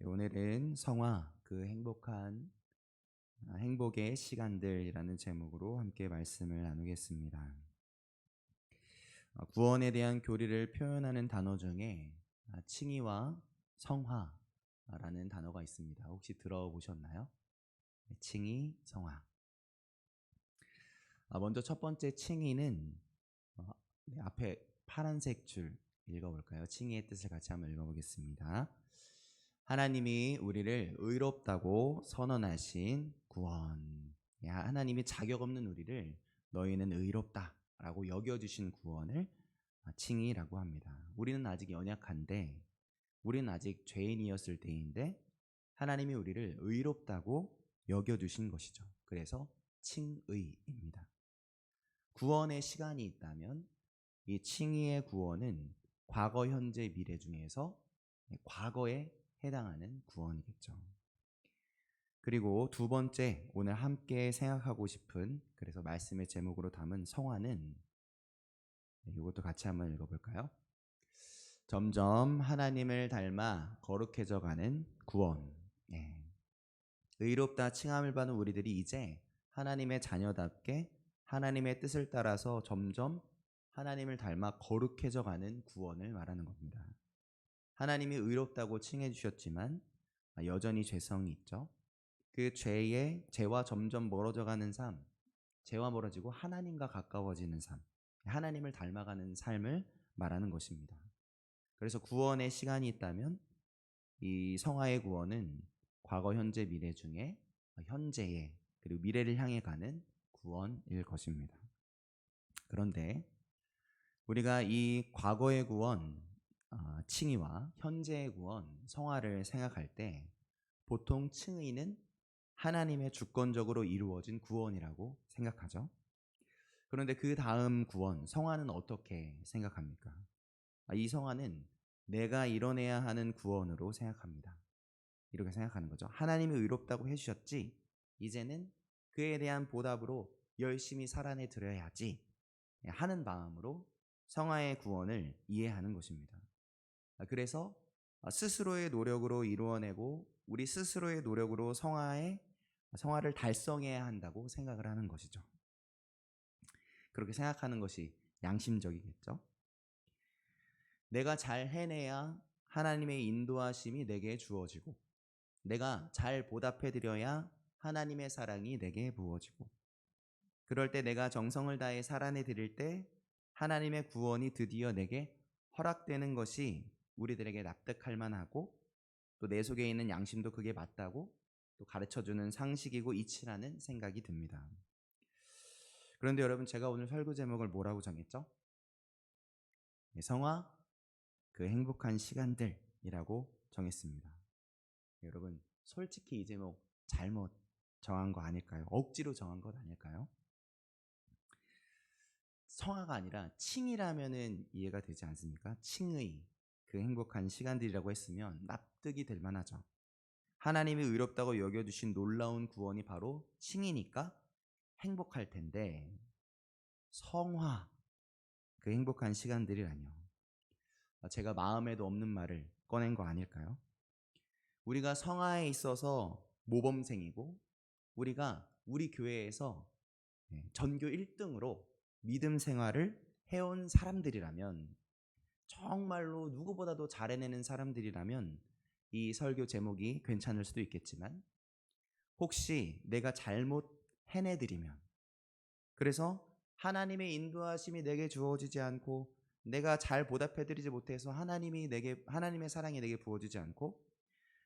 네, 오늘은 성화 그 행복의 시간들이라는 제목으로 함께 말씀을 나누겠습니다. 구원에 대한 교리를 표현하는 단어 중에 칭의와 성화라는 단어가 있습니다. 혹시 들어보셨나요? 네, 칭의, 성화. 먼저 첫 번째 칭의는 앞에 파란색 줄 읽어볼까요? 칭의의 뜻을 같이 한번 읽어보겠습니다. 하나님이 우리를 의롭다고 선언하신 구원. 하나님이 자격 없는 우리를 너희는 의롭다라고 여겨주신 구원을 칭의라고 합니다. 우리는 아직 연약한데, 우리는 아직 죄인이었을 때인데 하나님이 우리를 의롭다고 여겨주신 것이죠. 그래서 칭의입니다. 구원의 시간이 있다면 이 칭의의 구원은 과거, 현재, 미래 중에서 과거에 해당하는 구원이겠죠. 그리고 두 번째, 오늘 함께 생각하고 싶은, 그래서 말씀의 제목으로 담은 성화는 이것도 같이 한번 읽어볼까요? 점점 하나님을 닮아 거룩해져 가는 구원. 의롭다 칭함을 받은 우리들이 이제 하나님의 자녀답게 하나님의 뜻을 따라서 점점 하나님을 닮아 거룩해져 가는 구원을 말하는 겁니다. 하나님이 의롭다고 칭해 주셨지만 여전히 죄성이 있죠. 그 죄와 점점 멀어져 가는 삶, 죄와 멀어지고 하나님과 가까워지는 삶, 하나님을 닮아가는 삶을 말하는 것입니다. 그래서 구원의 시간이 있다면 이 성화의 구원은 과거, 현재, 미래 중에 현재의 그리고 미래를 향해 가는 구원일 것입니다. 그런데 우리가 이 과거의 구원, 칭의와 현재의 구원, 성화를 생각할 때 보통 칭의는 하나님의 주권적으로 이루어진 구원이라고 생각하죠. 그런데 그 다음 구원, 성화는 어떻게 생각합니까? 이 성화는 내가 이뤄내야 하는 구원으로 생각합니다. 이렇게 생각하는 거죠. 하나님이 의롭다고 해주셨지, 이제는 그에 대한 보답으로 열심히 살아내 드려야지 하는 마음으로 성화의 구원을 이해하는 것입니다. 그래서 스스로의 노력으로 이루어내고 우리 스스로의 노력으로 성화를 달성해야 한다고 생각을 하는 것이죠. 그렇게 생각하는 것이 양심적이겠죠. 내가 잘 해내야 하나님의 인도하심이 내게 주어지고, 내가 잘 보답해드려야 하나님의 사랑이 내게 부어지고, 그럴 때 내가 정성을 다해 살아내 드릴 때 하나님의 구원이 드디어 내게 허락되는 것이 우리들에게 납득할 만하고, 또 내 속에 있는 양심도 그게 맞다고 또 가르쳐주는 상식이고 이치라는 생각이 듭니다. 그런데 여러분, 제가 오늘 설교 제목을 뭐라고 정했죠? 성화, 그 행복한 시간들이라고 정했습니다. 여러분, 솔직히 이 제목 잘못 정한 거 아닐까요? 억지로 정한 것 아닐까요? 성화가 아니라 칭이라면은 이해가 되지 않습니까? 칭의, 그 행복한 시간들이라고 했으면 납득이 될 만하죠. 하나님이 의롭다고 여겨주신 놀라운 구원이 바로 칭이니까 행복할 텐데, 성화, 그 행복한 시간들이라뇨. 제가 마음에도 없는 말을 꺼낸 거 아닐까요? 우리가 성화에 있어서 모범생이고, 우리가 우리 교회에서 전교 1등으로 믿음 생활을 해온 사람들이라면, 정말로 누구보다도 잘 해내는 사람들이라면 이 설교 제목이 괜찮을 수도 있겠지만, 혹시 내가 잘못 해내드리면, 그래서 하나님의 인도하심이 내게 주어지지 않고 내가 잘 보답해드리지 못해서 하나님의 사랑이 내게 부어지지 않고,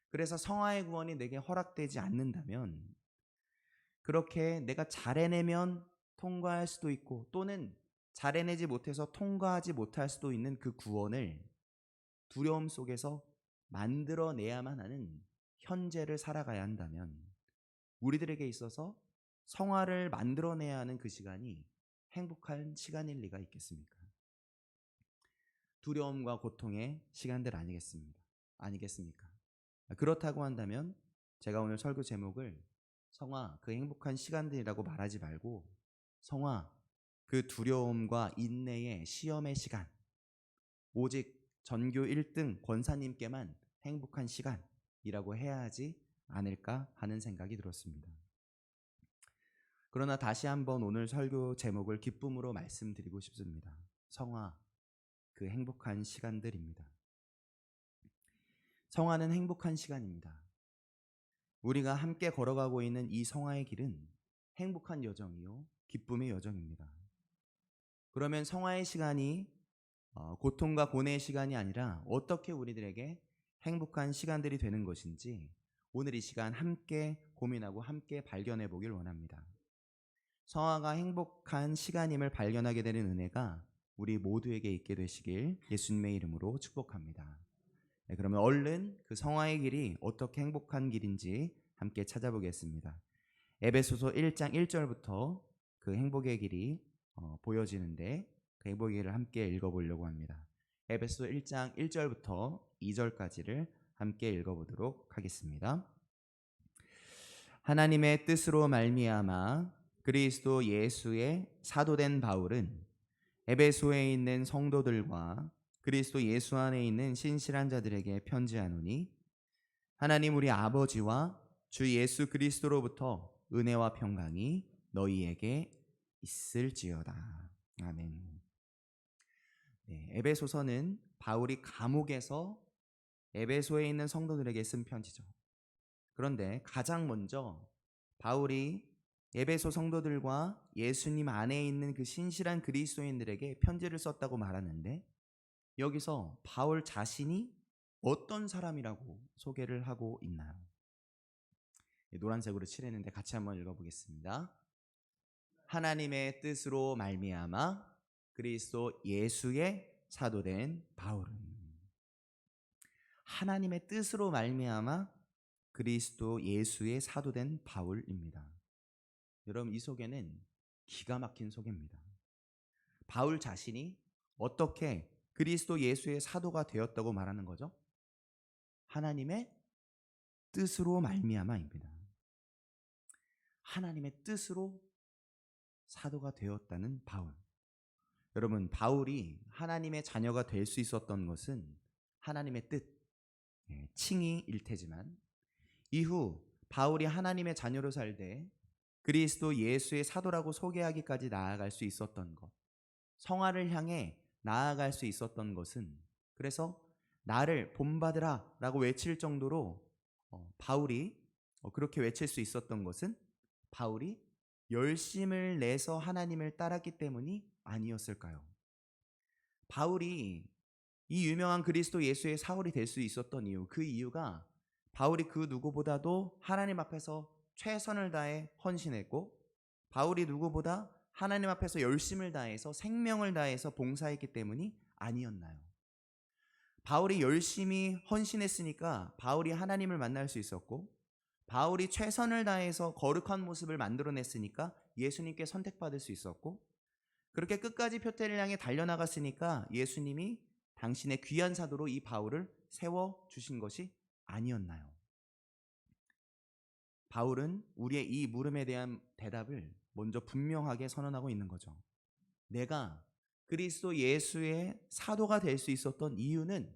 그래서 성화의 구원이 내게 허락되지 않는다면, 그렇게 내가 잘 해내면 통과할 수도 있고, 또는 잘 해내지 못해서 통과하지 못할 수도 있는 그 구원을 두려움 속에서 만들어내야만 하는 현재를 살아가야 한다면, 우리들에게 있어서 성화를 만들어내야 하는 그 시간이 행복한 시간일 리가 있겠습니까? 두려움과 고통의 시간들 아니겠습니까? 그렇다고 한다면 제가 오늘 설교 제목을 성화, 그 행복한 시간들이라고 말하지 말고, 성화, 그 두려움과 인내의 시험의 시간, 오직 전교 1등 권사님께만 행복한 시간, 기쁨이라고 해야 하지 않을까 하는 생각이 들었습니다. 그러나 다시 한번 오늘 설교 제목을 기쁨으로 말씀드리고 싶습니다. 성화, 그 행복한 시간들입니다. 성화는 행복한 시간입니다. 우리가 함께 걸어가고 있는 이 성화의 길은 행복한 여정이요, 기쁨의 여정입니다. 그러면 성화의 시간이 고통과 고뇌의 시간이 아니라 어떻게 우리들에게 행복한 시간들이 되는 것인지 오늘 이 시간 함께 고민하고 함께 발견해 보길 원합니다. 성화가 행복한 시간임을 발견하게 되는 은혜가 우리 모두에게 있게 되시길 예수님의 이름으로 축복합니다. 네, 그러면 얼른 그 성화의 길이 어떻게 행복한 길인지 함께 찾아보겠습니다. 에베소서 1장 1절부터 그 행복의 길이 보여지는데 그 행복의 길을 함께 읽어보려고 합니다. 에베소서 1장 1절부터 2절까지를 함께 읽어보도록 하겠습니다. 하나님의 뜻으로 말미암아 그리스도 예수의 사도된 바울은 에베소에 있는 성도들과 그리스도 예수 안에 있는 신실한 자들에게 편지하노니 하나님 우리 아버지와 주 예수 그리스도로부터 은혜와 평강이 너희에게 있을지어다. 아멘. 네, 에베소서는 바울이 감옥에서 에베소에 있는 성도들에게 쓴 편지죠. 그런데 가장 먼저 바울이 에베소 성도들과 예수님 안에 있는 그 신실한 그리스도인들에게 편지를 썼다고 말하는데 여기서 바울 자신이 어떤 사람이라고 소개를 하고 있나요? 노란색으로 칠했는데 같이 한번 읽어보겠습니다. 하나님의 뜻으로 말미암아 그리스도 예수의 사도된 바울은 하나님의 뜻으로 말미암아 그리스도 예수의 사도된 바울입니다. 여러분 이 소개는 기가 막힌 소개입니다. 바울 자신이 어떻게 그리스도 예수의 사도가 되었다고 말하는 거죠? 하나님의 뜻으로 말미암아입니다. 하나님의 뜻으로 사도가 되었다는 바울. 여러분 바울이 하나님의 자녀가 될 수 있었던 것은 하나님의 뜻, 칭의일 테지만 이후 바울이 하나님의 자녀로 살되 그리스도 예수의 사도라고 소개하기까지 나아갈 수 있었던 것, 성화를 향해 나아갈 수 있었던 것은 그래서 나를 본받으라 라고 외칠 정도로 바울이 그렇게 외칠 수 있었던 것은 바울이 열심을 내서 하나님을 따랐기 때문이 아니었을까요? 바울이 이 유명한 그리스도 예수의 사울이 될 수 있었던 이유, 그 이유가 바울이 그 누구보다도 하나님 앞에서 최선을 다해 헌신했고 바울이 누구보다 하나님 앞에서 열심을 다해서 생명을 다해서 봉사했기 때문이 아니었나요? 바울이 열심히 헌신했으니까 바울이 하나님을 만날 수 있었고 바울이 최선을 다해서 거룩한 모습을 만들어냈으니까 예수님께 선택받을 수 있었고 그렇게 끝까지 표태를 향해 달려나갔으니까 예수님이 당신의 귀한 사도로 이 바울을 세워주신 것이 아니었나요? 바울은 우리의 이 물음에 대한 대답을 먼저 분명하게 선언하고 있는 거죠. 내가 그리스도 예수의 사도가 될 수 있었던 이유는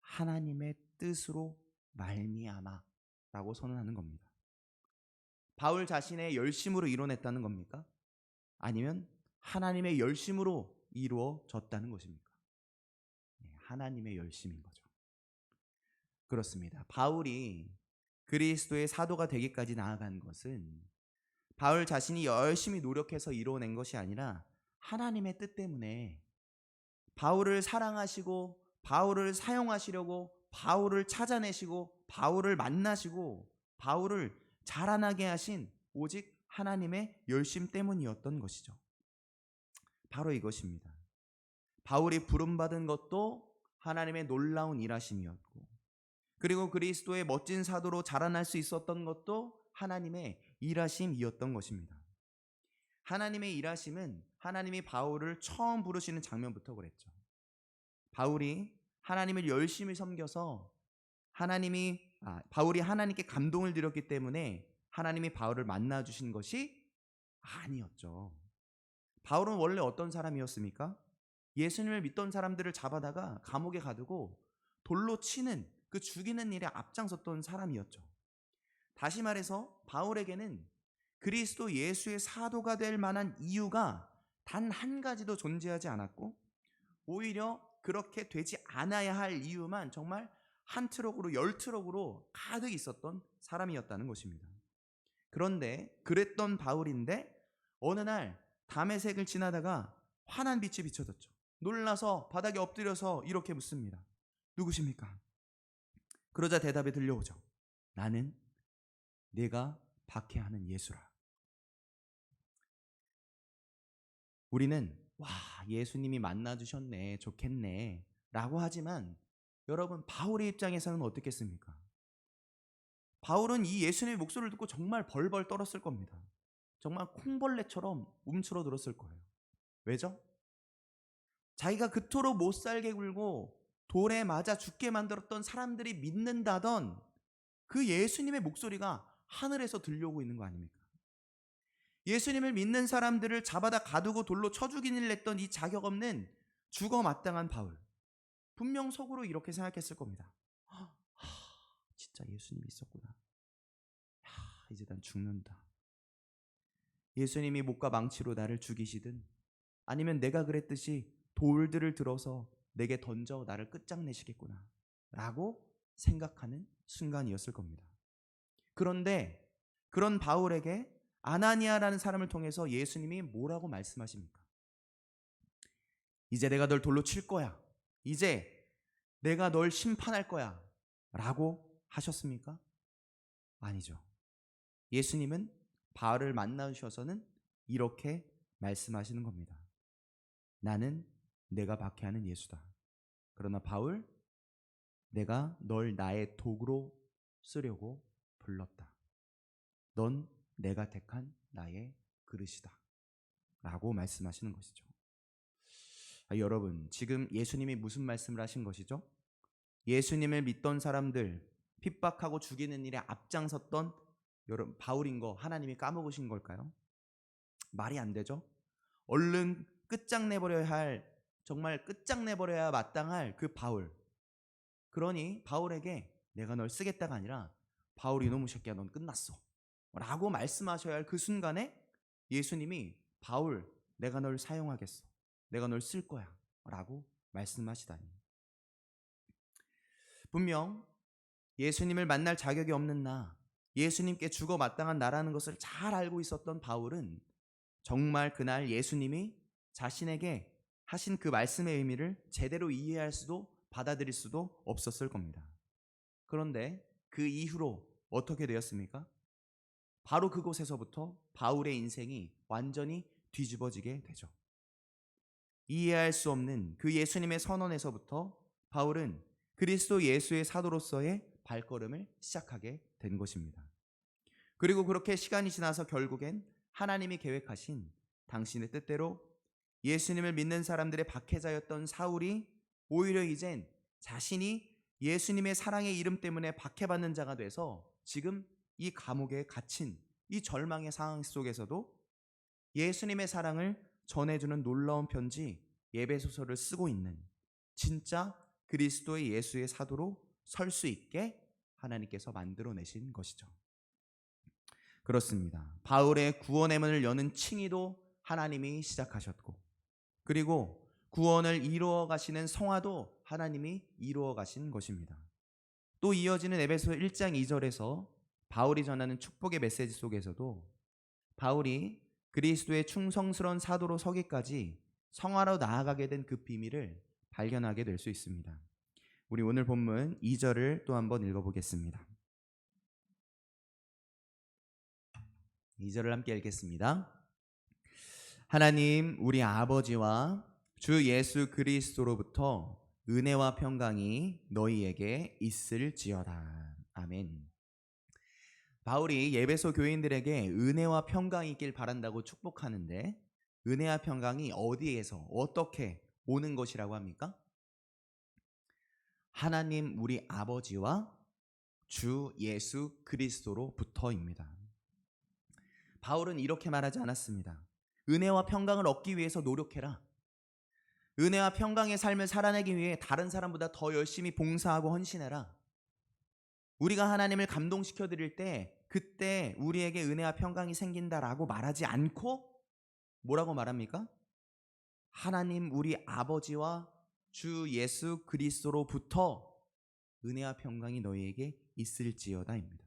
하나님의 뜻으로 말미암아 라고 선언하는 겁니다. 바울 자신의 열심으로 이뤄냈다는 겁니까? 아니면 하나님의 열심으로 이루어졌다는 것입니까? 하나님의 열심인 거죠. 그렇습니다. 바울이 그리스도의 사도가 되기까지 나아간 것은 바울 자신이 열심히 노력해서 이뤄낸 것이 아니라 하나님의 뜻 때문에 바울을 사랑하시고 바울을 사용하시려고 바울을 찾아내시고 바울을 만나시고 바울을 자라나게 하신 오직 하나님의 열심 때문이었던 것이죠. 바로 이것입니다. 바울이 부름받은 것도 하나님의 놀라운 일하심이었고 그리고 그리스도의 멋진 사도로 자라날 수 있었던 것도 하나님의 일하심이었던 것입니다. 하나님의 일하심은 하나님이 바울을 처음 부르시는 장면부터 그랬죠. 바울이 하나님을 열심히 섬겨서 바울이 하나님께 감동을 드렸기 때문에 하나님이 바울을 만나주신 것이 아니었죠. 바울은 원래 어떤 사람이었습니까? 예수님을 믿던 사람들을 잡아다가 감옥에 가두고 돌로 치는 그 죽이는 일에 앞장섰던 사람이었죠. 다시 말해서 바울에게는 그리스도 예수의 사도가 될 만한 이유가 단 한 가지도 존재하지 않았고, 오히려 그렇게 되지 않아야 할 이유만 정말 한 트럭으로 10트럭으로 가득 있었던 사람이었다는 것입니다. 그런데 그랬던 바울인데 어느 날 다메섹을 지나다가 환한 빛이 비춰졌죠. 놀라서 바닥에 엎드려서 이렇게 묻습니다. 누구십니까? 그러자 대답이 들려오죠. 나는 네가 박해하는 예수라. 우리는 와, 예수님이 만나주셨네, 좋겠네 라고 하지만 여러분, 바울의 입장에서는 어떻겠습니까? 바울은 이 예수님의 목소리를 듣고 정말 벌벌 떨었을 겁니다. 정말 콩벌레처럼 움츠러들었을 거예요. 왜죠? 자기가 그토록 못 살게 굴고 돌에 맞아 죽게 만들었던 사람들이 믿는다던 그 예수님의 목소리가 하늘에서 들려오고 있는 거 아닙니까? 예수님을 믿는 사람들을 잡아다 가두고 돌로 쳐 죽이는 일 했던 이 자격 없는 죽어 마땅한 바울, 분명 속으로 이렇게 생각했을 겁니다. 진짜 예수님이 있었구나. 이제 난 죽는다. 예수님이 못과 망치로 나를 죽이시든 아니면 내가 그랬듯이 돌들을 들어서 내게 던져 나를 끝장내시겠구나 라고 생각하는 순간이었을 겁니다. 그런데 그런 바울에게 아나니아라는 사람을 통해서 예수님이 뭐라고 말씀하십니까? 이제 내가 널 돌로 칠 거야. 이제 내가 널 심판할 거야 라고 하셨습니까? 아니죠. 예수님은 바울을 만나셔서는 이렇게 말씀하시는 겁니다. 나는 내가 박해하는 예수다. 그러나 바울, 내가 널 나의 도구로 쓰려고 불렀다. 넌 내가 택한 나의 그릇이다 라고 말씀하시는 것이죠. 여러분, 지금 예수님이 무슨 말씀을 하신 것이죠? 예수님을 믿던 사람들 핍박하고 죽이는 일에 앞장섰던 여러분, 바울인 거 하나님이 까먹으신 걸까요? 말이 안 되죠. 얼른 끝장내버려야 할, 정말 끝장내버려야 마땅할 그 바울. 그러니 바울에게 내가 널 쓰겠다가 아니라 바울이 이놈의 새끼야, 넌 끝났어 라고 말씀하셔야 할 그 순간에 예수님이 바울, 내가 널 사용하겠어, 내가 널 쓸 거야 라고 말씀하시다니. 분명 예수님을 만날 자격이 없는 나, 예수님께 죽어 마땅한 나라는 것을 잘 알고 있었던 바울은 정말 그날 예수님이 자신에게 하신 그 말씀의 의미를 제대로 이해할 수도 받아들일 수도 없었을 겁니다. 그런데 그 이후로 어떻게 되었습니까? 바로 그곳에서부터 바울의 인생이 완전히 뒤집어지게 되죠. 이해할 수 없는 그 예수님의 선언에서부터 바울은 그리스도 예수의 사도로서의 발걸음을 시작하게 된 것입니다. 그리고 그렇게 시간이 지나서 결국엔 하나님이 계획하신 당신의 뜻대로 예수님을 믿는 사람들의 박해자였던 사울이 오히려 이젠 자신이 예수님의 사랑의 이름 때문에 박해받는 자가 돼서 지금 이 감옥에 갇힌 이 절망의 상황 속에서도 예수님의 사랑을 전해주는 놀라운 편지 예배소서를 쓰고 있는 진짜 그리스도의 예수의 사도로 설 수 있게 하나님께서 만들어내신 것이죠. 그렇습니다. 바울의 구원의 문을 여는 칭의도 하나님이 시작하셨고, 그리고 구원을 이루어 가시는 성화도 하나님이 이루어 가신 것입니다. 또 이어지는 에베소 1장 2절에서 바울이 전하는 축복의 메시지 속에서도 바울이 그리스도의 충성스러운 사도로 서기까지 성화로 나아가게 된 그 비밀을 발견하게 될 수 있습니다. 우리 오늘 본문 2절을 또 한번 읽어보겠습니다. 2절을 함께 읽겠습니다. 하나님 우리 아버지와 주 예수 그리스도로부터 은혜와 평강이 너희에게 있을지어다. 아멘. 바울이 예배소 교인들에게 은혜와 평강이 있길 바란다고 축복하는데, 은혜와 평강이 어디에서 어떻게 오는 것이라고 합니까? 하나님 우리 아버지와 주 예수 그리스도로부터입니다. 바울은 이렇게 말하지 않았습니다. 은혜와 평강을 얻기 위해서 노력해라. 은혜와 평강의 삶을 살아내기 위해 다른 사람보다 더 열심히 봉사하고 헌신해라. 우리가 하나님을 감동시켜 드릴 때 그때 우리에게 은혜와 평강이 생긴다라고 말하지 않고 뭐라고 말합니까? 하나님 우리 아버지와 주 예수 그리스도로부터 은혜와 평강이 너희에게 있을지어다입니다.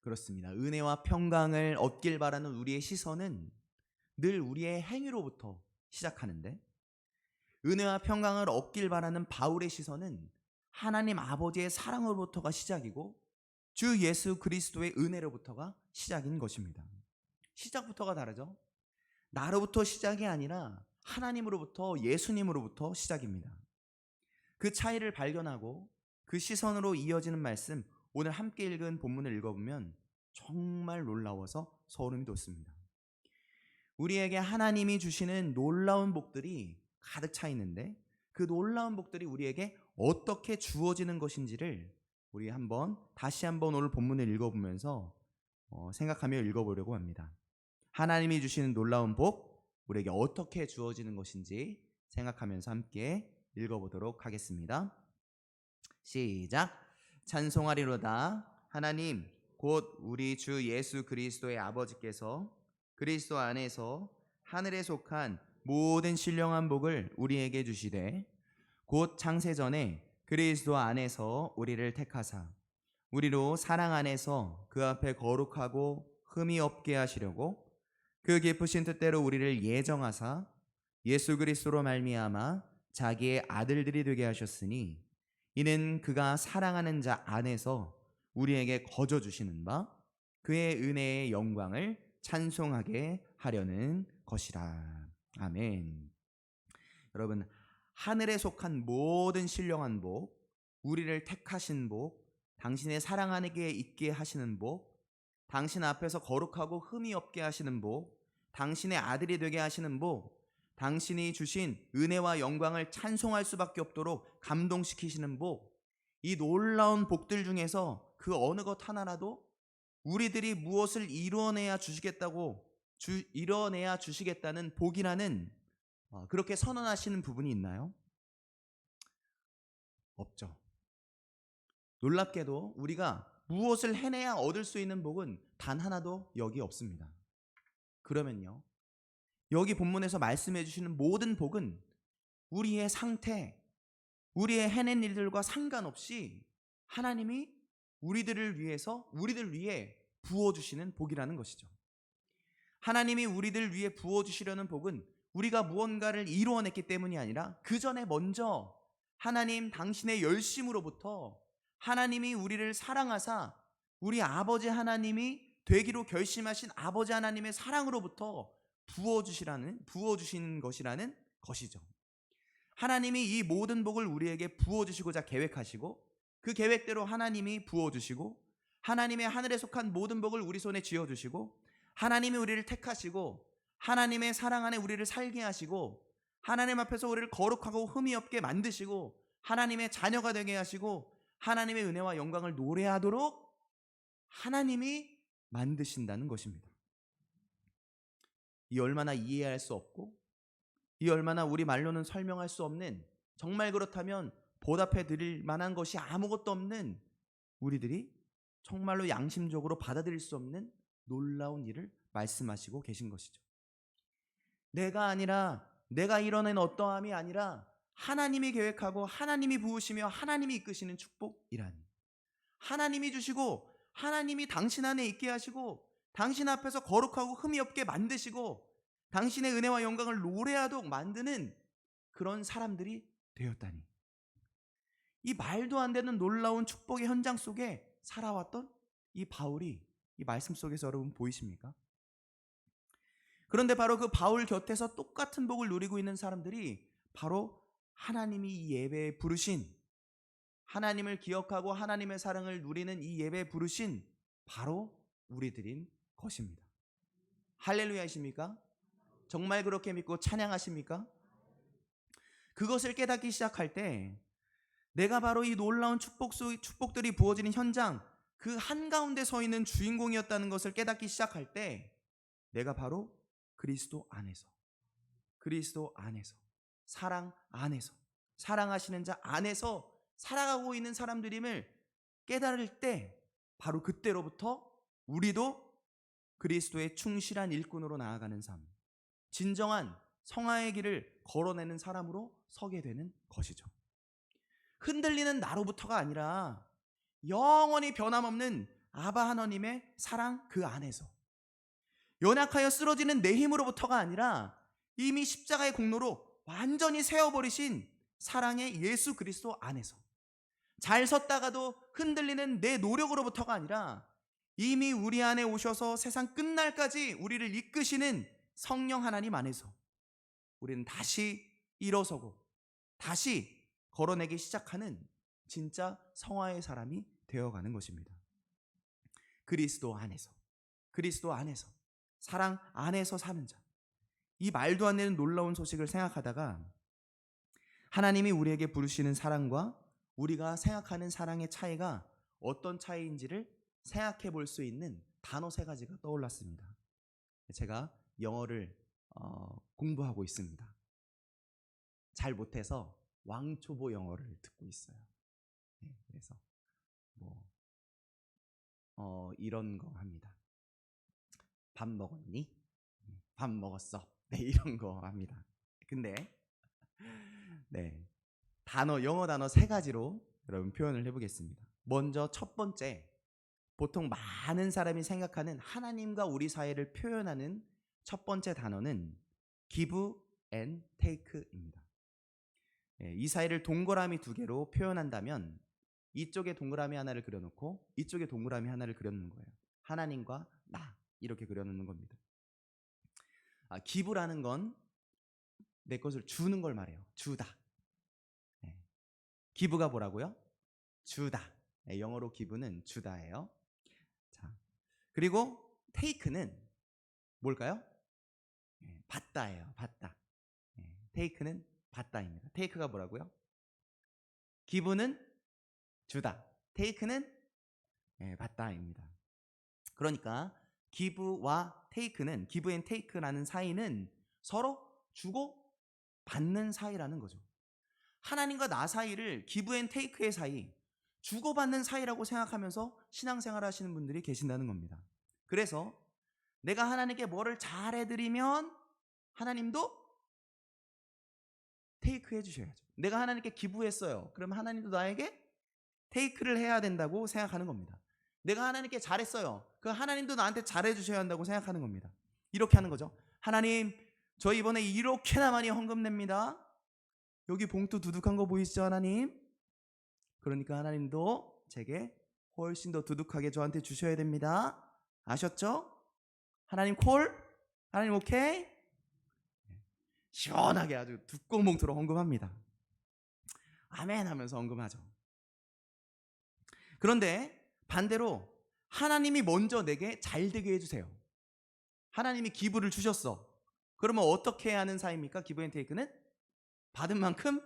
그렇습니다. 은혜와 평강을 얻길 바라는 우리의 시선은 늘 우리의 행위로부터 시작하는데, 은혜와 평강을 얻길 바라는 바울의 시선은 하나님 아버지의 사랑으로부터가 시작이고 주 예수 그리스도의 은혜로부터가 시작인 것입니다. 시작부터가 다르죠. 나로부터 시작이 아니라 하나님으로부터, 예수님으로부터 시작입니다. 그 차이를 발견하고 그 시선으로 이어지는 말씀, 오늘 함께 읽은 본문을 읽어보면 정말 놀라워서 소름이 돋습니다. 우리에게 하나님이 주시는 놀라운 복들이 가득 차 있는데, 그 놀라운 복들이 우리에게 어떻게 주어지는 것인지를 우리 다시 한번 오늘 본문을 읽어보면서 생각하며 읽어보려고 합니다. 하나님이 주시는 놀라운 복, 우리에게 어떻게 주어지는 것인지 생각하면서 함께 읽어보도록 하겠습니다. 시작. 찬송하리로다. 하나님 곧 우리 주 예수 그리스도의 아버지께서 그리스도 안에서 하늘에 속한 모든 신령한 복을 우리에게 주시되, 곧 창세전에 그리스도 안에서 우리를 택하사 우리로 사랑 안에서 그 앞에 거룩하고 흠이 없게 하시려고 그 깊으신 뜻대로 우리를 예정하사 예수 그리스도로 말미암아 자기의 아들들이 되게 하셨으니, 이는 그가 사랑하는 자 안에서 우리에게 거저 주시는 바 그의 은혜의 영광을 찬송하게 하려는 것이라. 아멘. 여러분, 하늘에 속한 모든 신령한 복, 우리를 택하신 복, 당신의 사랑 안에 있게 하시는 복, 당신 앞에서 거룩하고 흠이 없게 하시는 복, 당신의 아들이 되게 하시는 복, 당신이 주신 은혜와 영광을 찬송할 수밖에 없도록 감동시키시는 복, 이 놀라운 복들 중에서 그 어느 것 하나라도 우리들이 무엇을 이뤄내야 주시겠다는 복이라는 그렇게 선언하시는 부분이 있나요? 없죠. 놀랍게도 우리가 무엇을 해내야 얻을 수 있는 복은 단 하나도 여기 없습니다. 그러면요, 여기 본문에서 말씀해 주시는 모든 복은 우리의 상태, 우리의 해낸 일들과 상관없이 하나님이 우리들 위해 부어주시는 복이라는 것이죠. 하나님이 우리들 위해 부어주시려는 복은 우리가 무언가를 이루어냈기 때문이 아니라 그 전에 먼저 하나님 당신의 열심으로부터, 하나님이 우리를 사랑하사 우리 아버지 하나님이 되기로 결심하신 아버지 하나님의 사랑으로부터 부어주시는 것이라는 것이죠. 하나님이 이 모든 복을 우리에게 부어주시고자 계획하시고, 그 계획대로 하나님이 부어주시고, 하나님의 하늘에 속한 모든 복을 우리 손에 쥐어주시고, 하나님이 우리를 택하시고, 하나님의 사랑 안에 우리를 살게 하시고, 하나님 앞에서 우리를 거룩하고 흠이 없게 만드시고, 하나님의 자녀가 되게 하시고, 하나님의 은혜와 영광을 노래하도록 하나님이 만드신다는 것입니다. 이 얼마나 이해할 수 없고, 이 얼마나 우리 말로는 설명할 수 없는, 정말 그렇다면 보답해 드릴 만한 것이 아무것도 없는 우리들이 정말로 양심적으로 받아들일 수 없는 놀라운 일을 말씀하시고 계신 것이죠. 내가 이뤄낸 어떠함이 아니라 하나님이 계획하고 하나님이 부으시며 하나님이 이끄시는 축복이라니, 하나님이 주시고 하나님이 당신 안에 있게 하시고 당신 앞에서 거룩하고 흠이 없게 만드시고 당신의 은혜와 영광을 노래하도록 만드는 그런 사람들이 되었다니, 이 말도 안 되는 놀라운 축복의 현장 속에 살아왔던 이 바울이 이 말씀 속에서 여러분 보이십니까? 그런데 바로 그 바울 곁에서 똑같은 복을 누리고 있는 사람들이 바로 하나님이 이 예배에 부르신, 하나님을 기억하고 하나님의 사랑을 누리는 이 예배에 부르신 바로 우리들인 것입니다. 할렐루야이십니까? 정말 그렇게 믿고 찬양하십니까? 그것을 깨닫기 시작할 때 내가 바로 이 놀라운 축복들이 부어지는 현장, 그 한가운데 서 있는 주인공이었다는 것을 깨닫기 시작할 때 내가 바로 그리스도 안에서 사랑 안에서, 사랑하시는 자 안에서 살아가고 있는 사람들임을 깨달을 때 바로 그때로부터 우리도 그리스도의 충실한 일꾼으로 나아가는 삶, 진정한 성화의 길을 걸어내는 사람으로 서게 되는 것이죠. 흔들리는 나로부터가 아니라 영원히 변함없는 아바 하나님의 사랑 그 안에서, 연약하여 쓰러지는 내 힘으로부터가 아니라 이미 십자가의 공로로 완전히 세워버리신 사랑의 예수 그리스도 안에서, 잘 섰다가도 흔들리는 내 노력으로부터가 아니라 이미 우리 안에 오셔서 세상 끝날까지 우리를 이끄시는 성령 하나님 안에서 우리는 다시 일어서고 다시 걸어내기 시작하는 진짜 성화의 사람이 되어가는 것입니다. 그리스도 안에서, 그리스도 안에서, 사랑 안에서 사는 자. 이 말도 안 되는 놀라운 소식을 생각하다가 하나님이 우리에게 부르시는 사랑과 우리가 생각하는 사랑의 차이가 어떤 차이인지를 생각해 볼 수 있는 단어 3가지가 떠올랐습니다. 제가 영어를 공부하고 있습니다. 잘 못해서 왕초보 영어를 듣고 있어요. 그래서 이런 거 합니다. 밥 먹었니? 밥 먹었어. 네, 이런 거 합니다. 근데 영어 단어 3가지로 여러분 표현을 해보겠습니다. 먼저 첫 번째, 보통 많은 사람이 생각하는 하나님과 우리 사이를 표현하는 첫 번째 단어는 give and take입니다. 이 사이를 동그라미 2개로 표현한다면 이쪽에 동그라미 하나를 그려놓고 이쪽에 동그라미 하나를 그려놓는 거예요. 하나님과 나, 이렇게 그려놓는 겁니다. 기부라는 건 내 것을 주는 걸 말해요. 주다. 기부가 뭐라고요? 주다. 영어로 기부는 주다예요. 자, 그리고 take는 뭘까요? 받다예요. 받다. take는 받다입니다. take가 뭐라고요? 기부는 주다. take는 받다입니다. 그러니까 기부와 take는, give and take라는 사이는 서로 주고 받는 사이라는 거죠. 하나님과 나 사이를 give and take의 사이, 주고받는 사이라고 생각하면서 신앙생활 하시는 분들이 계신다는 겁니다. 그래서 내가 하나님께 뭐를 잘해드리면 하나님도 테이크 해주셔야죠. 내가 하나님께 기부했어요. 그럼 하나님도 나에게 테이크를 해야 된다고 생각하는 겁니다. 내가 하나님께 잘했어요. 그 하나님도 나한테 잘해주셔야 한다고 생각하는 겁니다. 이렇게 하는 거죠. 하나님, 저 이번에 이렇게나 많이 헌금 냅니다. 여기 봉투 두둑한 거 보이시죠, 하나님? 그러니까 하나님도 제게 훨씬 더 두둑하게 저한테 주셔야 됩니다. 아셨죠? 하나님 콜? 하나님 오케이? 시원하게 아주 두꺼운 봉투로 헌금합니다. 아멘 하면서 헌금하죠. 그런데 반대로 하나님이 먼저 내게 잘되게 해주세요. 하나님이 기부를 주셨어. 그러면 어떻게 하는 사이입니까? 기브 앤 테이크는 받은 만큼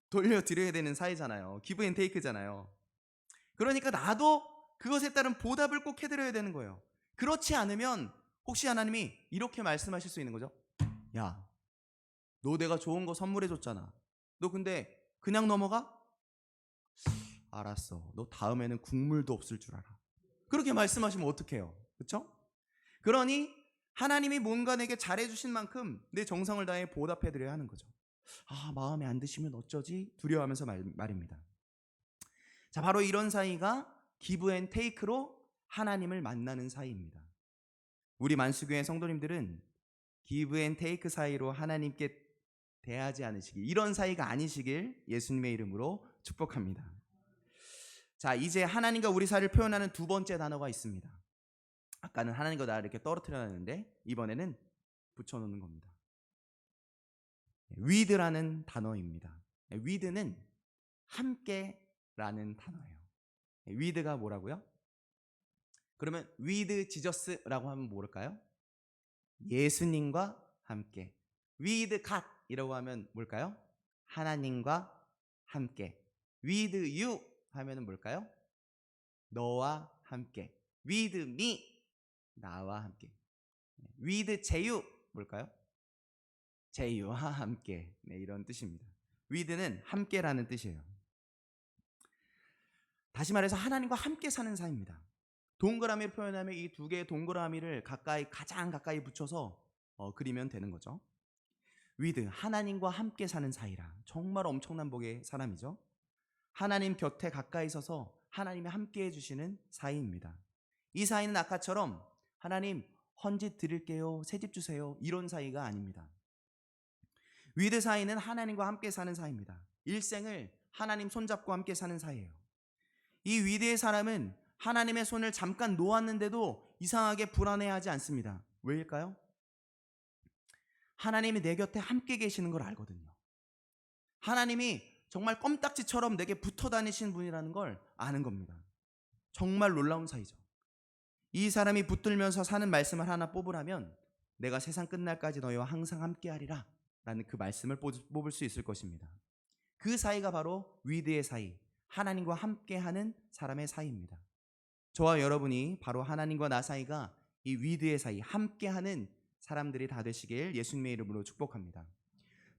돌려드려야 되는 사이잖아요. 기브 앤 테이크잖아요. 그러니까 나도 그것에 따른 보답을 꼭 해드려야 되는 거예요. 그렇지 않으면 혹시 하나님이 이렇게 말씀하실 수 있는 거죠. 야, 너 내가 좋은 거 선물해 줬잖아. 너 근데 그냥 넘어가? 알았어. 너 다음에는 국물도 없을 줄 알아. 그렇게 말씀하시면 어떡해요? 그렇죠? 그러니 하나님이 뭔가 내게 잘해주신 만큼 내 정성을 다해 보답해드려야 하는 거죠. 마음에 안 드시면 어쩌지? 두려워하면서 말입니다. 자, 바로 이런 사이가 기브 앤 테이크로 하나님을 만나는 사이입니다. 우리 만수교회 성도님들은 기브 앤 테이크 사이로 하나님께 대하지 않으시길, 이런 사이가 아니시길 예수님의 이름으로 축복합니다. 자, 이제 하나님과 우리 사이를 표현하는 두 번째 단어가 있습니다. 아까는 하나님과 나를 이렇게 떨어뜨려 놨는데 이번에는 붙여놓는 겁니다. with라는 단어입니다. with는 함께라는 단어예요. with가 뭐라고요? 그러면 with Jesus라고 하면 뭘까요? 예수님과 함께. with God 이라고 하면 뭘까요? 하나님과 함께. with you 하면 뭘까요? 너와 함께. with me 나와 함께. with 제유 뭘까요? 제유와 함께. 이런 뜻입니다. with는 함께라는 뜻이에요. 다시 말해서 하나님과 함께 사는 사이입니다. 동그라미를 표현하면 이 두 개의 동그라미를 가장 가까이 붙여서 그리면 되는 거죠. 위드, 하나님과 함께 사는 사이라. 정말 엄청난 복의 사람이죠. 하나님 곁에 가까이 서서 하나님이 함께 해주시는 사이입니다. 이 사이는 아까처럼 하나님 헌집 드릴게요, 새집 주세요, 이런 사이가 아닙니다. 위드 사이는 하나님과 함께 사는 사이입니다. 일생을 하나님 손잡고 함께 사는 사이예요. 이 위드의 사람은 하나님의 손을 잠깐 놓았는데도 이상하게 불안해하지 않습니다. 왜일까요? 하나님이 내 곁에 함께 계시는 걸 알거든요. 하나님이 정말 껌딱지처럼 내게 붙어 다니시는 분이라는 걸 아는 겁니다. 정말 놀라운 사이죠. 이 사람이 붙들면서 사는 말씀을 하나 뽑으라면 내가 세상 끝날까지 너희와 항상 함께하리라 라는 그 말씀을 뽑을 수 있을 것입니다. 그 사이가 바로 위드의 사이, 하나님과 함께하는 사람의 사이입니다. 저와 여러분이 바로 하나님과 나 사이가 이 위드의 사이, 함께하는 사람들이 다 되시길 예수님의 이름으로 축복합니다.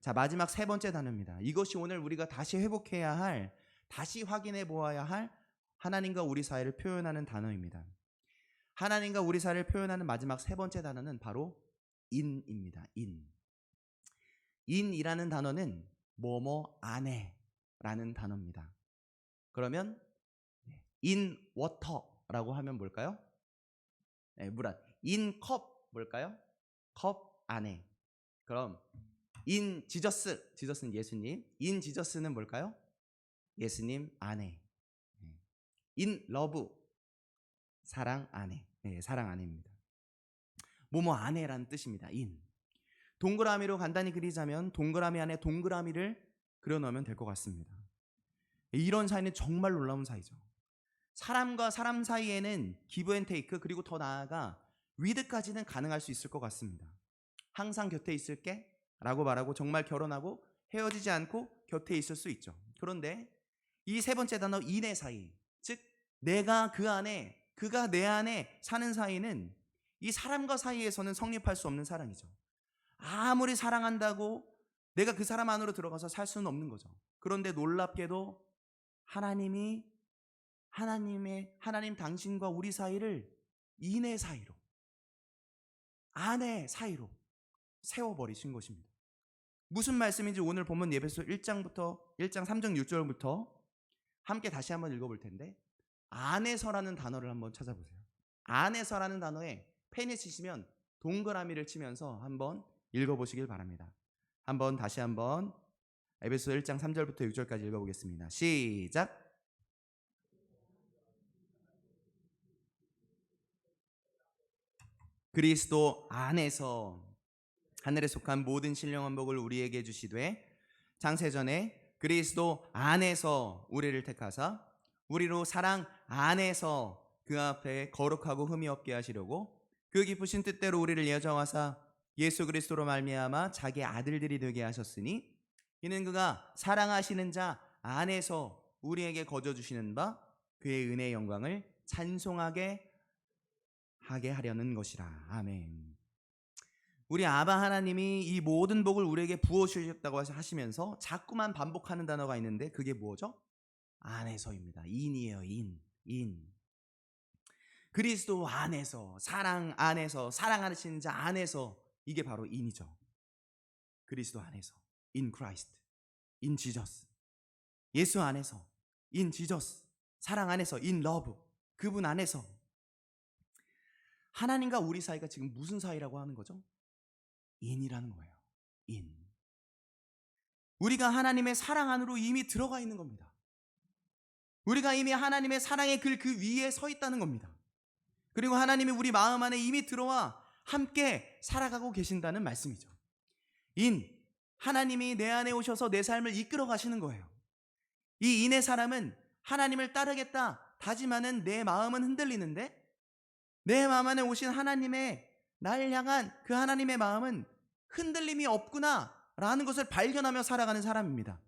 자, 마지막 세 번째 단어입니다. 이것이 오늘 우리가 다시 회복해야 할, 다시 확인해 보아야 할 하나님과 우리 사이를 표현하는 단어입니다. 하나님과 우리 사이를 표현하는 마지막 세 번째 단어는 바로 인입니다. 인이라는 단어는 뭐뭐 안에라는 단어입니다. 그러면 in water라고 하면 뭘까요? 물 안. in cup 뭘까요? 컵 안에. 그럼 in Jesus, 지저스는 예수님. in jesus는 뭘까요? 예수님 안에. in love, 사랑 안에. 사랑 안에입니다. 뭐뭐 안에라는 뜻입니다. in. 동그라미로 간단히 그리자면 동그라미 안에 동그라미를 그려놓으면 될 것 같습니다. 이런 사이는 정말 놀라운 사이죠. 사람과 사람 사이에는 기브 앤 테이크, 그리고 더 나아가 위드까지는 가능할 수 있을 것 같습니다. 항상 곁에 있을게 라고 말하고 정말 결혼하고 헤어지지 않고 곁에 있을 수 있죠. 그런데 이 세 번째 단어 인의 사이, 즉 내가 그 안에, 그가 내 안에 사는 사이는 이 사람과 사이에서는 성립할 수 없는 사랑이죠. 아무리 사랑한다고 내가 그 사람 안으로 들어가서 살 수는 없는 거죠. 그런데 놀랍게도 하나님 당신과 우리 사이를 인의 사이로, 안의 사이로 세워버리신 것입니다. 무슨 말씀인지 오늘 본문 에베소 1장 3절 6절부터 함께 다시 한번 읽어볼 텐데, 안에서라는 단어를 한번 찾아보세요. 안에서라는 단어에 펜을 치시면 동그라미를 치면서 한번 읽어보시길 바랍니다. 다시 한번 에베소 1장 3절부터 6절까지 읽어보겠습니다. 시작. 그리스도 안에서 하늘에 속한 모든 신령한 복을 우리에게 주시되 창세전에 그리스도 안에서 우리를 택하사 우리로 사랑 안에서 그 앞에 거룩하고 흠이 없게 하시려고 그 깊으신 뜻대로 우리를 예정하사 예수 그리스도로 말미암아 자기 아들들이 되게 하셨으니 이는 그가 사랑하시는 자 안에서 우리에게 거저 주시는 바 그의 은혜의 영광을 찬송하게 하게 하려는 것이라. 아멘. 우리 아바 하나님이 이 모든 복을 우리에게 부어주셨다고 하시면서 자꾸만 반복하는 단어가 있는데 그게 뭐죠? 안에서입니다. 인이에요. 인. 그리스도 안에서, 사랑 안에서, 사랑하시는 자 안에서, 이게 바로 인이죠. 그리스도 안에서, in Christ, in Jesus. 예수 안에서, in Jesus. 사랑 안에서, in love. 그분 안에서. 하나님과 우리 사이가 지금 무슨 사이라고 하는 거죠? 인이라는 거예요. 인. 우리가 하나님의 사랑 안으로 이미 들어가 있는 겁니다. 우리가 이미 하나님의 사랑의 글 그 위에 서 있다는 겁니다. 그리고 하나님이 우리 마음 안에 이미 들어와 함께 살아가고 계신다는 말씀이죠. 인, 하나님이 내 안에 오셔서 내 삶을 이끌어 가시는 거예요. 이 인의 사람은 하나님을 따르겠다 다짐하는 내 마음은 흔들리는데 내 마음 안에 오신 하나님의 날 향한 그 하나님의 마음은 흔들림이 없구나 라는 것을 발견하며 살아가는 사람입니다.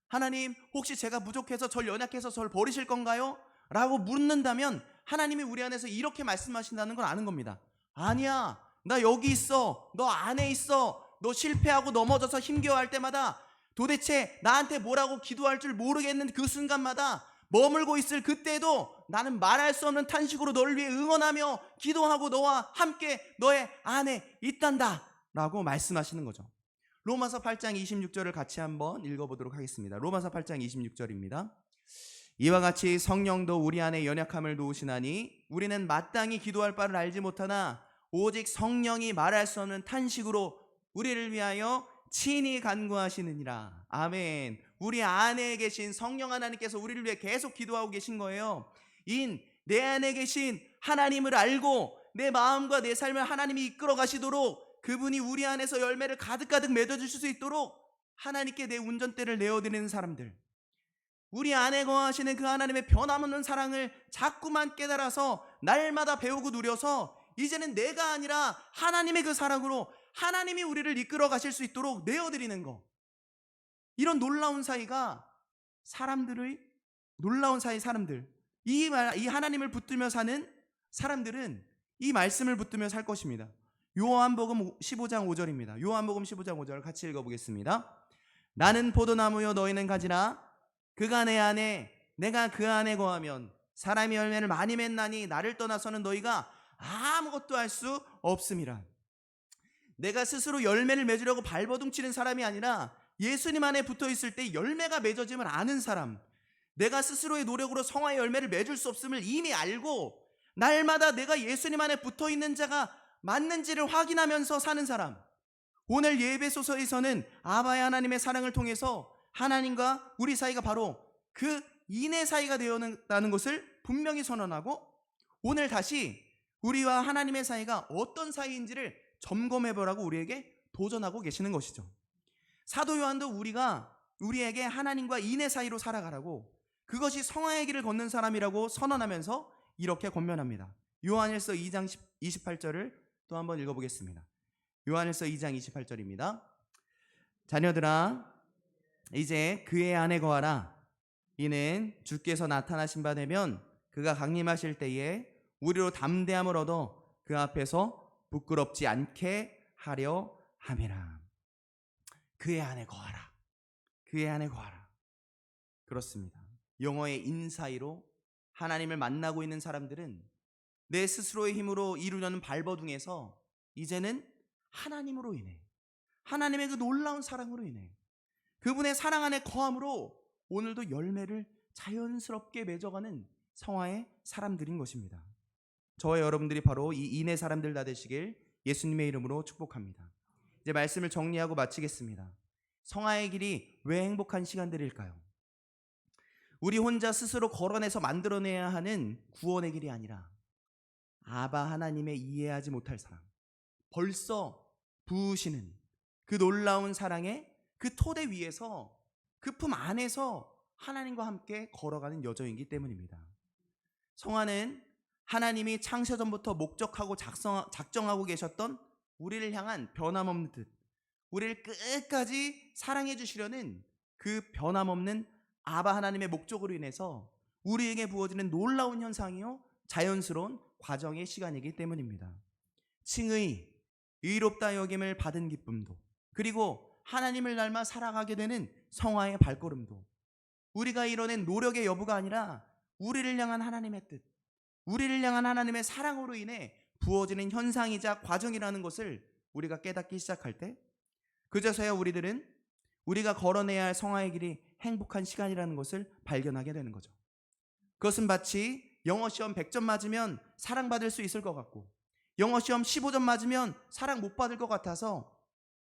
하나님, 혹시 제가 부족해서 절 연약해서 절 버리실 건가요? 라고 묻는다면 하나님이 우리 안에서 이렇게 말씀하신다는 걸 아는 겁니다. 아니야, 나 여기 있어. 너 안에 있어. 너 실패하고 넘어져서 힘겨워할 때마다 도대체 나한테 뭐라고 기도할 줄 모르겠는 그 순간마다 머물고 있을 그때도 나는 말할 수 없는 탄식으로 너를 위해 응원하며 기도하고 너와 함께 너의 안에 있단다 라고 말씀하시는 거죠. 로마서 8장 26절을 같이 한번 읽어보도록 하겠습니다. 로마서 8장 26절입니다. 이와 같이 성령도 우리 안에 연약함을 도우시나니 우리는 마땅히 기도할 바를 알지 못하나 오직 성령이 말할 수 없는 탄식으로 우리를 위하여 친히 간구하시느니라. 아멘. 우리 안에 계신 성령 하나님께서 우리를 위해 계속 기도하고 계신 거예요. 내 안에 계신 하나님을 알고 내 마음과 내 삶을 하나님이 이끌어 가시도록, 그분이 우리 안에서 열매를 가득가득 맺어주실 수 있도록 하나님께 내 운전대를 내어드리는 사람들, 우리 안에 거하시는 그 하나님의 변함없는 사랑을 자꾸만 깨달아서 날마다 배우고 누려서 이제는 내가 아니라 하나님의 그 사랑으로 하나님이 우리를 이끌어 가실 수 있도록 내어드리는 거. 이런 놀라운 사이가 사람들, 이 하나님을 붙들며 사는 사람들은 이 말씀을 붙들며 살 것입니다. 요한복음 15장 5절입니다. 요한복음 15장 5절 같이 읽어보겠습니다. 나는 포도나무요 너희는 가지라. 그가 내 안에 내가 그 안에 거하면 사람이 열매를 많이 맺나니 나를 떠나서는 너희가 아무것도 할 수 없음이라. 내가 스스로 열매를 맺으려고 발버둥치는 사람이 아니라 예수님 안에 붙어 있을 때 열매가 맺어짐을 아는 사람, 내가 스스로의 노력으로 성화의 열매를 맺을 수 없음을 이미 알고 날마다 내가 예수님 안에 붙어 있는 자가 맞는지를 확인하면서 사는 사람. 오늘 예배소서에서는 아바의 하나님의 사랑을 통해서 하나님과 우리 사이가 바로 그 인의 사이가 되었다는 것을 분명히 선언하고, 오늘 다시 우리와 하나님의 사이가 어떤 사이인지를 점검해보라고 우리에게 도전하고 계시는 것이죠. 사도 요한도 우리에게 하나님과 인의 사이로 살아가라고, 그것이 성화의 길을 걷는 사람이라고 선언하면서 이렇게 권면합니다. 요한일서 2장 28절을 또 한번 읽어보겠습니다. 요한일서 2장 28절입니다. 자녀들아 이제 그의 안에 거하라. 이는 주께서 나타나신 바 되면 그가 강림하실 때에 우리로 담대함을 얻어 그 앞에서 부끄럽지 않게 하려 함이라. 그의 안에 거하라. 그의 안에 거하라. 그렇습니다. 영어의 인사이로 하나님을 만나고 있는 사람들은 내 스스로의 힘으로 이루려는 발버둥에서 이제는 하나님으로 인해, 하나님의 그 놀라운 사랑으로 인해, 그분의 사랑 안에 거함으로 오늘도 열매를 자연스럽게 맺어가는 성화의 사람들인 것입니다. 저와 여러분들이 바로 이 인의 사람들 다 되시길 예수님의 이름으로 축복합니다. 이제 말씀을 정리하고 마치겠습니다. 성화의 길이 왜 행복한 시간들일까요? 우리 혼자 스스로 걸어내서 만들어내야 하는 구원의 길이 아니라 아바 하나님의 이해하지 못할 사랑, 벌써 부으시는 그 놀라운 사랑의 그 토대 위에서, 그 품 안에서 하나님과 함께 걸어가는 여정이기 때문입니다. 성화는 하나님이 창세전부터 목적하고 작정하고 계셨던 우리를 향한 변함없는 뜻, 우리를 끝까지 사랑해 주시려는 그 변함없는 아바 하나님의 목적으로 인해서 우리에게 부어지는 놀라운 현상이요 자연스러운 과정의 시간이기 때문입니다. 칭의, 의롭다 여김을 받은 기쁨도, 그리고 하나님을 닮아 살아가게 되는 성화의 발걸음도 우리가 이뤄낸 노력의 여부가 아니라 우리를 향한 하나님의 뜻, 우리를 향한 하나님의 사랑으로 인해 부어지는 현상이자 과정이라는 것을 우리가 깨닫기 시작할 때, 그제서야 우리들은 우리가 걸어내야 할 성화의 길이 행복한 시간이라는 것을 발견하게 되는 거죠. 그것은 마치 영어 시험 100점 맞으면 사랑받을 수 있을 것 같고, 영어 시험 15점 맞으면 사랑 못 받을 것 같아서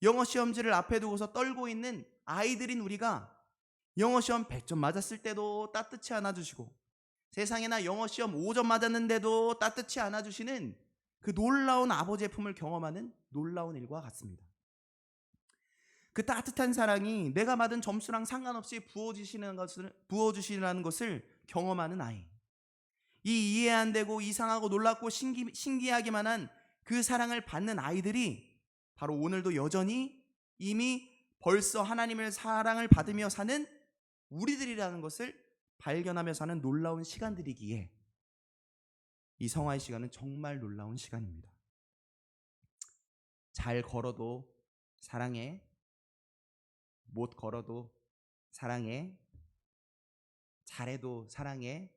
영어 시험지를 앞에 두고서 떨고 있는 아이들인 우리가 영어 시험 100점 맞았을 때도 따뜻히 안아주시고, 세상에나 영어 시험 5점 맞았는데도 따뜻히 안아주시는 그 놀라운 아버지의 품을 경험하는 놀라운 일과 같습니다. 그 따뜻한 사랑이 내가 받은 점수랑 상관없이 부어주시라는 것을 경험하는 아이, 이 이해 안 되고 이상하고 놀랍고 신기하기만 한 그 사랑을 받는 아이들이 바로 오늘도 여전히 이미 벌써 하나님의 사랑을 받으며 사는 우리들이라는 것을 발견하며 사는 놀라운 시간들이기에 이 성화의 시간은 정말 놀라운 시간입니다. 잘 걸어도 사랑해, 못 걸어도 사랑해, 잘해도 사랑해,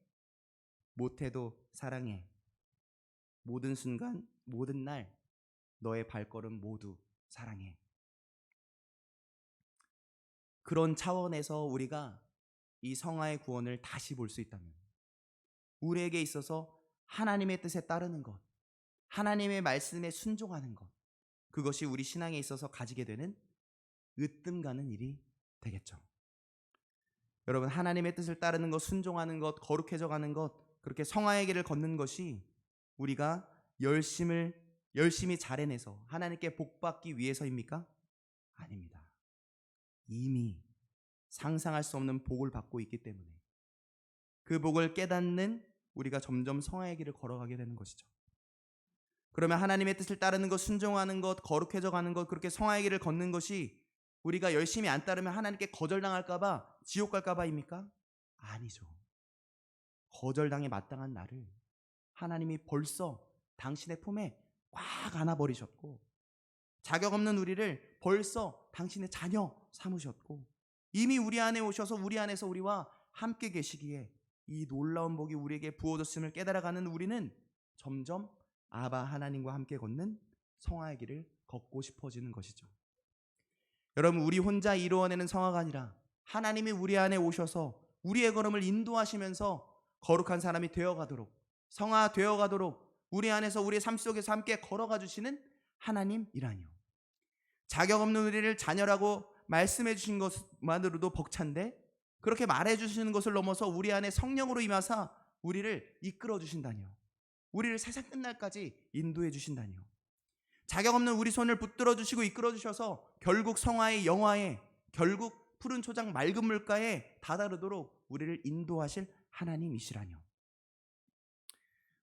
못해도 사랑해. 모든 순간, 모든 날 너의 발걸음 모두 사랑해. 그런 차원에서 우리가 이 성화의 구원을 다시 볼 수 있다면, 우리에게 있어서 하나님의 뜻에 따르는 것, 하나님의 말씀에 순종하는 것, 그것이 우리 신앙에 있어서 가지게 되는 으뜸 가는 일이 되겠죠. 여러분, 하나님의 뜻을 따르는 것, 순종하는 것, 거룩해져 가는 것, 그렇게 성화의 길을 걷는 것이 우리가 열심히 잘해내서 하나님께 복받기 위해서입니까? 아닙니다. 이미 상상할 수 없는 복을 받고 있기 때문에 그 복을 깨닫는 우리가 점점 성화의 길을 걸어가게 되는 것이죠. 그러면 하나님의 뜻을 따르는 것, 순종하는 것, 거룩해져 가는 것, 그렇게 성화의 길을 걷는 것이 우리가 열심히 안 따르면 하나님께 거절당할까봐, 지옥 갈까봐입니까? 아니죠. 거절당에 마땅한 나를 하나님이 벌써 당신의 품에 꽉 안아버리셨고, 자격 없는 우리를 벌써 당신의 자녀 삼으셨고, 이미 우리 안에 오셔서 우리 안에서 우리와 함께 계시기에 이 놀라운 복이 우리에게 부어졌음을 깨달아가는 우리는 점점 아바 하나님과 함께 걷는 성화의 길을 걷고 싶어지는 것이죠. 여러분, 우리 혼자 이루어내는 성화가 아니라 하나님이 우리 안에 오셔서 우리의 걸음을 인도하시면서 거룩한 사람이 되어가도록, 성화 되어가도록 우리 안에서 우리의 삶 속에서 함께 걸어가 주시는 하나님이라니요. 자격 없는 우리를 자녀라고 말씀해 주신 것만으로도 벅찬데, 그렇게 말해 주시는 것을 넘어서 우리 안에 성령으로 임하사 우리를 이끌어 주신다니요. 우리를 세상 끝날까지 인도해 주신다니요. 자격 없는 우리 손을 붙들어 주시고 이끌어 주셔서 결국 성화의 영화에, 결국 푸른 초장 맑은 물가에 다다르도록 우리를 인도하실 하나님이시라뇨.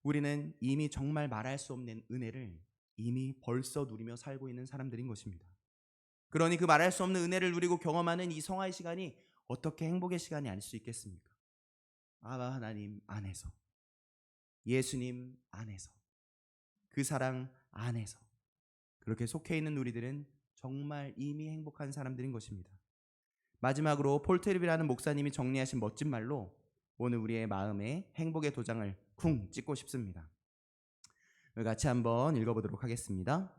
우리는 이미 정말 말할 수 없는 은혜를 이미 벌써 누리며 살고 있는 사람들인 것입니다. 그러니 그 말할 수 없는 은혜를 누리고 경험하는 이 성화의 시간이 어떻게 행복의 시간이 아닐 수 있겠습니까? 아바 하나님 안에서, 예수님 안에서, 그 사랑 안에서 그렇게 속해 있는 우리들은 정말 이미 행복한 사람들인 것입니다. 마지막으로 폴 트립이라는 목사님이 정리하신 멋진 말로 오늘 우리의 마음에 행복의 도장을 쿵 찍고 싶습니다. 같이 한번 읽어보도록 하겠습니다.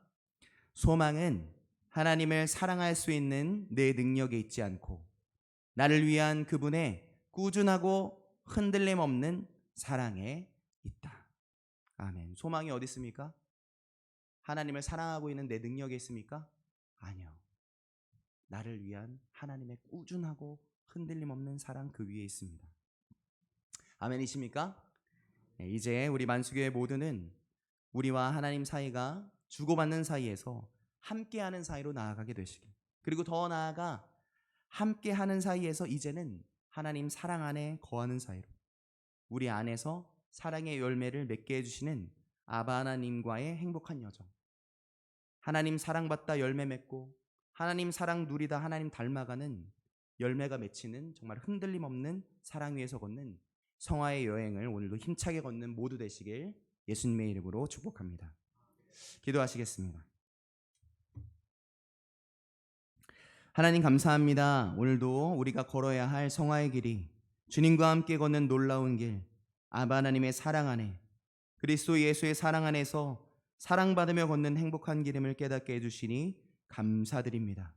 소망은 하나님을 사랑할 수 있는 내 능력에 있지 않고 나를 위한 그분의 꾸준하고 흔들림 없는 사랑에 있다. 아멘. 소망이 어디 있습니까? 하나님을 사랑하고 있는 내 능력에 있습니까? 아니요. 나를 위한 하나님의 꾸준하고 흔들림 없는 사랑 그 위에 있습니다. 아멘이십니까? 네, 이제 우리 만수교회 모두는 우리와 하나님 사이가 주고받는 사이에서 함께하는 사이로 나아가게 되시길, 그리고 더 나아가 함께하는 사이에서 이제는 하나님 사랑 안에 거하는 사이로 우리 안에서 사랑의 열매를 맺게 해주시는 아바 하나님과의 행복한 여정, 하나님 사랑받다 열매 맺고 하나님 사랑 누리다 하나님 닮아가는 열매가 맺히는 정말 흔들림 없는 사랑 위에서 걷는 성화의 여행을 오늘도 힘차게 걷는 모두 되시길 예수님의 이름으로 축복합니다. 기도하시겠습니다. 하나님 감사합니다. 오늘도 우리가 걸어야 할 성화의 길이 주님과 함께 걷는 놀라운 길, 아바 하나님의 사랑 안에, 그리스도 예수의 사랑 안에서 사랑받으며 걷는 행복한 길임을 깨닫게 해주시니 감사드립니다.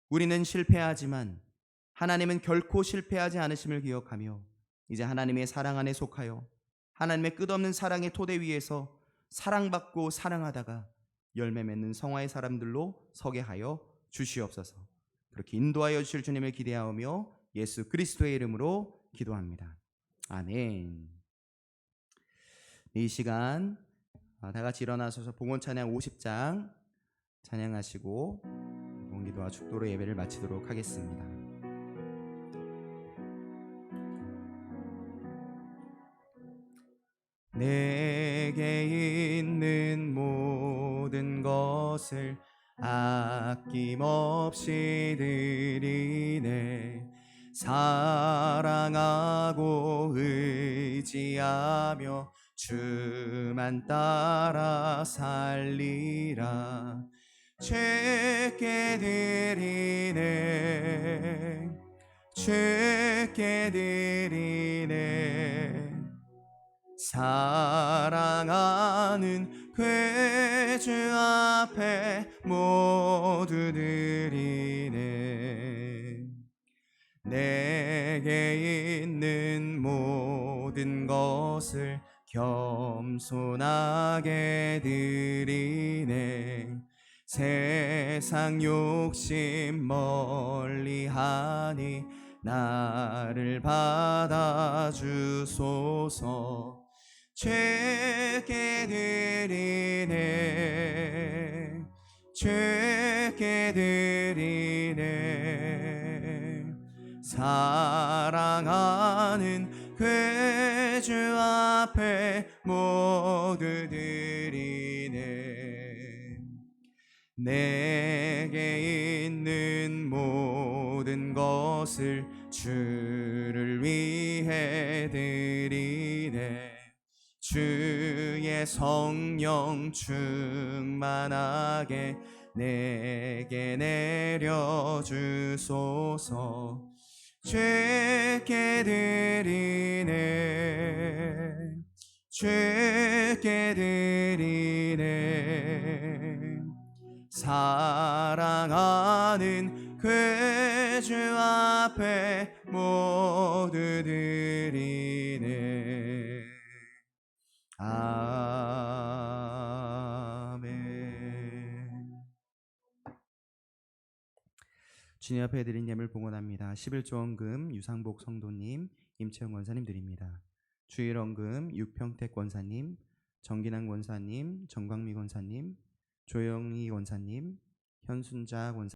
우리는 실패하지만 하나님은 결코 실패하지 않으심을 기억하며 이제 하나님의 사랑 안에 속하여 하나님의 끝없는 사랑의 토대 위에서 사랑받고 사랑하다가 열매 맺는 성화의 사람들로 서게 하여 주시옵소서. 그렇게 인도하여 주실 주님을 기대하며 예수 그리스도의 이름으로 기도합니다. 아멘. 이 시간 다 같이 일어나셔서 봉헌 찬양 50장 찬양하시고 봉기도와 축도로 예배를 마치도록 하겠습니다. 내게 있는 모든 것을 아낌없이 드리네. 사랑하고 의지하며 주만 따라 살리라. 주께 드리네. 주께 드리네. 사랑하는 괴주 앞에 모두 드리네. 내게 있는 모든 것을 겸손하게 드리네. 세상 욕심 멀리하니 나를 받아주소서. 주께 드리네. 주께 드리네. 사랑하는 괴주 앞에 모두 드리네. 내게 있는 모든 것을 주를 위해 드리네. 주의 성령 충만하게 내게 내려주소서. 주께 드리네. 주께 드리네. 사랑하는 괴주 앞에 모두 드리네. 아멘. 주님 앞에 드린 예물 봉헌합니다. 11조 원금 유상복 성도님, 임채영 권사님 드립니다. 주일 원금 육평택 권사님, 정기남 권사님, 정광미 권사님, 조영희 권사님, 현순자 권사님,